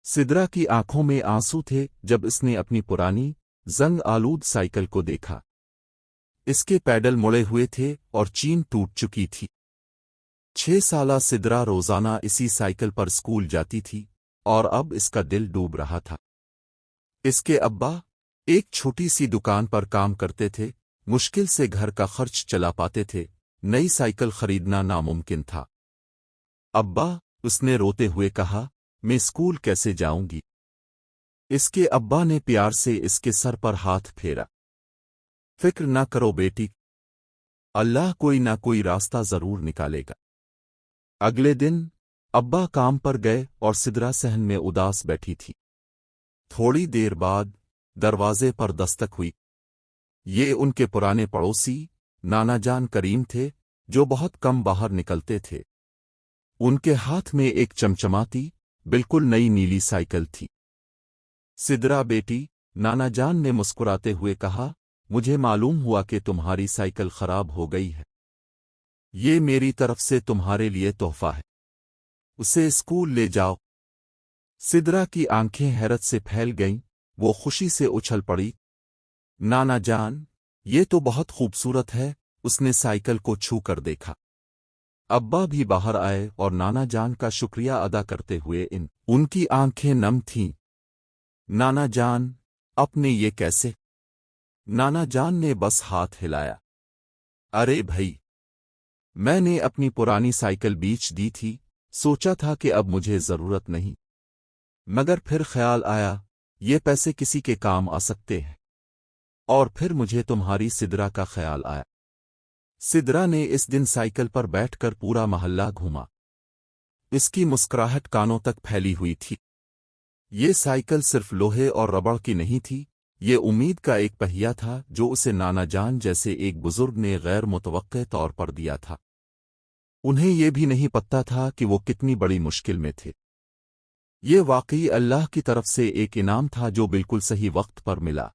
सिद्रा की आंखों में आंसू थे जब इसने अपनी पुरानी जंग आलूद साइकिल को देखा। इसके पैडल मुड़े हुए थे और चीन टूट चुकी थी। 6 साला सिद्रा रोजाना इसी साइकिल पर स्कूल जाती थी और अब इसका दिल डूब रहा था। इसके अब्बा एक छोटी सी दुकान पर काम करते थे, मुश्किल से घर का खर्च चला पाते थे। नई साइकिल खरीदना नामुमकिन था। अब्बा, उसने रोते हुए कहा, मैं स्कूल कैसे जाऊंगी? इसके अब्बा ने प्यार से इसके सर पर हाथ फेरा। फिक्र ना करो बेटी, अल्लाह कोई ना कोई रास्ता जरूर निकालेगा। अगले दिन अब्बा काम पर गए और सिद्रा सहन में उदास बैठी थी। थोड़ी देर बाद दरवाजे पर दस्तक हुई। ये उनके पुराने पड़ोसी नाना जान करीम थे, जो बहुत कम बाहर निकलते थे। उनके हाथ में एक चमचमाती बिल्कुल नई नीली साइकिल थी। सिद्रा बेटी, नाना जान ने मुस्कुराते हुए कहा, मुझे मालूम हुआ कि तुम्हारी साइकिल खराब हो गई है। ये मेरी तरफ से तुम्हारे लिए तोहफा है, उसे स्कूल ले जाओ। सिद्रा की आंखें हैरत से फैल गईं, वो खुशी से उछल पड़ी। नाना जान, ये तो बहुत खूबसूरत है। उसने साइकिल को छू कर देखा। अब्बा भी बाहर आए और नाना जान का शुक्रिया अदा करते हुए उनकी आंखें नम थीं। नाना जान, अपने ये कैसे? नाना जान ने बस हाथ हिलाया। अरे भई, मैंने अपनी पुरानी साइकिल बेच दी थी, सोचा था कि अब मुझे जरूरत नहीं, मगर फिर ख्याल आया ये पैसे किसी के काम आ सकते हैं, और फिर मुझे तुम्हारी सिद्रा का ख्याल आया। सिद्रा ने इस दिन साइकिल पर बैठकर पूरा मोहल्ला घूमा। इसकी मुस्कुराहट कानों तक फैली हुई थी। ये साइकिल सिर्फ लोहे और रबड़ की नहीं थी, ये उम्मीद का एक पहिया था जो उसे नाना जान जैसे एक बुजुर्ग ने गैर मुतवक्के तौर पर दिया था। उन्हें ये भी नहीं पता था कि वो कितनी बड़ी मुश्किल में थे। ये वाकई अल्लाह की तरफ से एक इनाम था जो बिल्कुल सही वक्त पर मिला।